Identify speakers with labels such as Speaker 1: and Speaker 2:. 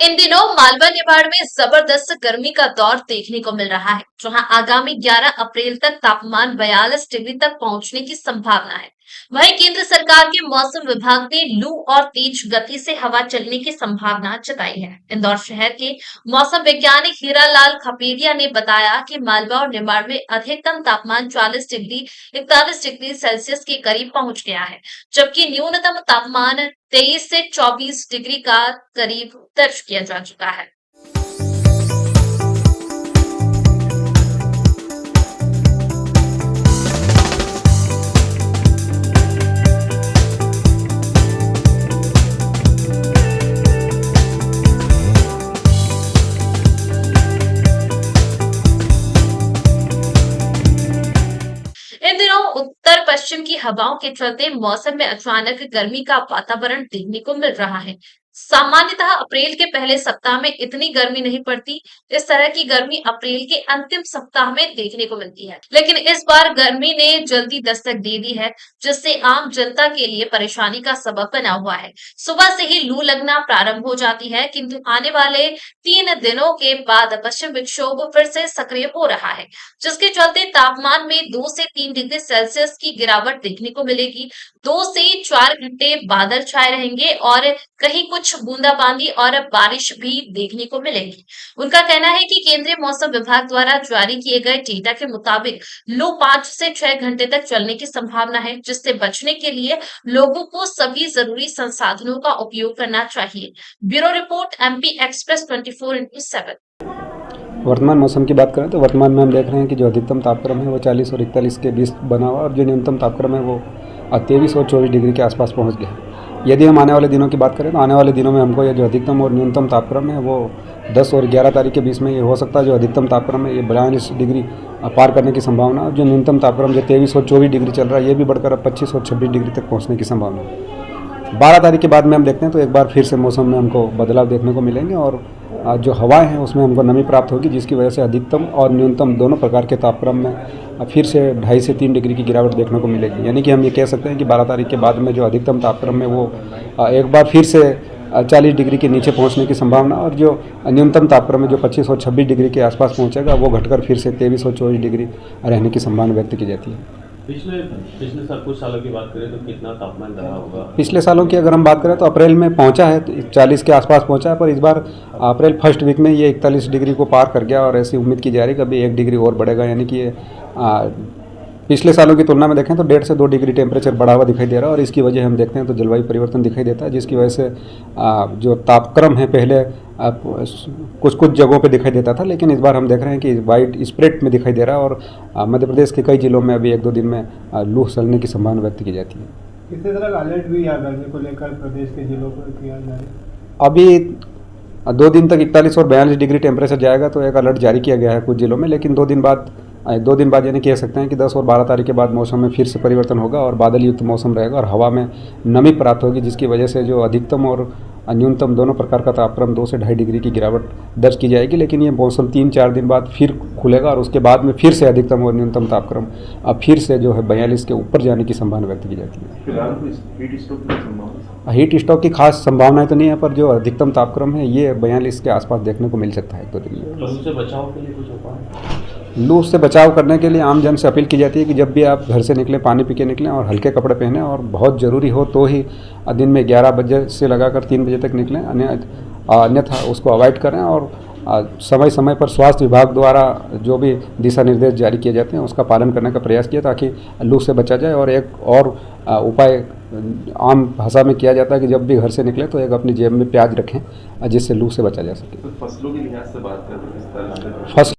Speaker 1: इन दिनों मालवा निमाड़ में जबरदस्त गर्मी का दौर देखने को मिल रहा है, जहां आगामी 11 अप्रैल तक तापमान 42 डिग्री तक पहुंचने की संभावना है। वहीं केंद्र सरकार के मौसम विभाग ने लू और तेज गति से हवा चलने की संभावना जताई है। इंदौर शहर के मौसम वैज्ञानिक हीरालाल खपेरिया ने बताया कि मालवा और निमाड़ में अधिकतम तापमान 41 डिग्री 41 डिग्री सेल्सियस के करीब पहुंच गया है, जबकि न्यूनतम तापमान 23 से 24 डिग्री का करीब दर्ज किया जा चुका है। इन दिनों उत्तर पश्चिम की हवाओं के चलते मौसम में अचानक गर्मी का वातावरण देखने को मिल रहा है। सामान्यतः अप्रैल के पहले सप्ताह में इतनी गर्मी नहीं पड़ती। इस तरह की गर्मी अप्रैल के अंतिम सप्ताह में देखने को मिलती है, लेकिन इस बार गर्मी ने जल्दी दस्तक दे दी है, जिससे आम जनता के लिए परेशानी का सबब बना हुआ है। सुबह से ही लू लगना प्रारंभ हो जाती है, किंतु आने वाले 3 दिनों के बाद पश्चिम विक्षोभ फिर से सक्रिय हो रहा है, जिसके चलते तापमान में 2 से 3 डिग्री सेल्सियस की गिरावट देखने को मिलेगी। 2 से 4 घंटे बादल छाए रहेंगे और कहीं कुछ बूंदाबांदी और बारिश भी देखने को मिलेगी। उनका कहना है कि केंद्रीय मौसम विभाग द्वारा जारी किए गए डेटा के मुताबिक लू 5 से 6 घंटे तक चलने की संभावना है, जिससे बचने के लिए लोगों को सभी जरूरी संसाधनों का उपयोग करना चाहिए। Bureau report, MP express 24/7।
Speaker 2: वर्तमान मौसम की बात करें तो वर्तमान में हम देख रहे हैं कि जो अधिकतम तापक्रम है वो 40 और 41 के बीच बना हुआ और जो न्यूनतम तापक्रम है वो 23 और 24 डिग्री के आसपास पहुंच गया है। यदि हम आने वाले दिनों की बात करें तो आने वाले दिनों में हमको ये जो अधिकतम और न्यूनतम तापक्रम है वो 10 और 11 तारीख के बीच में ये हो सकता है। जो अधिकतम तापक्रम है ये 42 डिग्री पार करने की संभावना है। जो न्यूनतम तापक्रम जो 23 और 24 डिग्री चल रहा है ये भी बढ़कर अब 25 और 26 डिग्री तक पहुँचने की संभावना है। 12 तारीख के बाद में हम देखते हैं तो एक बार फिर से मौसम में हमको बदलाव देखने को मिलेंगे और जो हवाएं हैं उसमें हमको नमी प्राप्त होगी, जिसकी वजह से अधिकतम और न्यूनतम दोनों प्रकार के तापक्रम में फिर से 2.5 से 3 डिग्री की गिरावट देखने को मिलेगी। यानी कि हम ये कह सकते हैं कि 12 तारीख के बाद में जो अधिकतम तापक्रम है वो एक बार फिर से 40 डिग्री के नीचे पहुंचने की संभावना और जो न्यूनतम तापक्रम है जो 25 और 26 डिग्री के आसपास पहुंचेगा वो घटकर फिर से 23 और 24 डिग्री रहने की संभावना व्यक्त की जाती है।
Speaker 3: पिछले साल कुछ सालों की बात करें तो कितना तापमान रहा होगा?
Speaker 2: पिछले सालों की अगर हम बात करें तो अप्रैल में पहुंचा है, 40 के आसपास पहुंचा है, पर इस बार अप्रैल फर्स्ट वीक में ये 41 डिग्री को पार कर गया और ऐसी उम्मीद की जा रही है कि अभी 1 डिग्री और बढ़ेगा। यानी कि ये पिछले सालों की तुलना में देखें तो 1.5 से 2 डिग्री टेम्परेचर बढ़ा हुआ दिखाई दे रहा है और इसकी वजह हम देखते हैं तो जलवायु परिवर्तन दिखाई देता है, जिसकी वजह से जो तापक्रम है पहले कुछ जगहों पे दिखाई देता था, लेकिन इस बार हम देख रहे हैं कि वाइड स्प्रेड में दिखाई दे रहा है और मध्य प्रदेश के कई जिलों में अभी 1-2 दिन में लू चलने की संभावना व्यक्त की जाती है।
Speaker 4: किसी तरह का अलर्ट भी गर्मी को लेकर प्रदेश के जिलों पर किया जा रहा है?
Speaker 2: अभी 2 दिन तक 41 और 42 डिग्री टेम्परेचर जाएगा तो एक अलर्ट जारी किया गया है कुछ जिलों में, लेकिन 2 दिन बाद यानी कह सकते हैं कि 10 और 12 तारीख के बाद मौसम में फिर से परिवर्तन होगा और बादल युक्त मौसम रहेगा और हवा में नमी प्राप्त होगी, जिसकी वजह से जो अधिकतम और न्यूनतम दोनों प्रकार का तापक्रम 2 से 2.5 डिग्री की गिरावट दर्ज की जाएगी। लेकिन ये मौसम 3-4 दिन बाद फिर खुलेगा और उसके बाद में फिर से अधिकतम और न्यूनतम तापक्रम फिर से जो है 42 के ऊपर जाने की संभावना व्यक्त की जाती है। हीट स्ट्रोक की खास संभावनाएं तो नहीं है, पर जो अधिकतम तापक्रम है ये 42 के आसपास देखने को मिल सकता है 1-2 दिन में।
Speaker 3: लू से बचाव के लिए कुछ उपाय?
Speaker 2: लू से बचाव करने के लिए आम जन से अपील की जाती है कि जब भी आप घर से निकलें पानी पी के निकलें और हल्के कपड़े पहनें और बहुत ज़रूरी हो तो ही दिन में 11 बजे से लगाकर 3 बजे तक निकलें, अन्यथा उसको अवॉइड करें और समय समय पर स्वास्थ्य विभाग द्वारा जो भी दिशा निर्देश जारी किए जाते हैं उसका पालन करने का प्रयास किया ताकि लू से बचा जाए। और एक और उपाय आम भाषा में किया जाता है कि जब भी घर से निकले तो एक अपनी जेब में प्याज रखें जिससे लू से बचा जा सके।
Speaker 3: तो फसलों के लिहाज से बात करें,
Speaker 2: फसल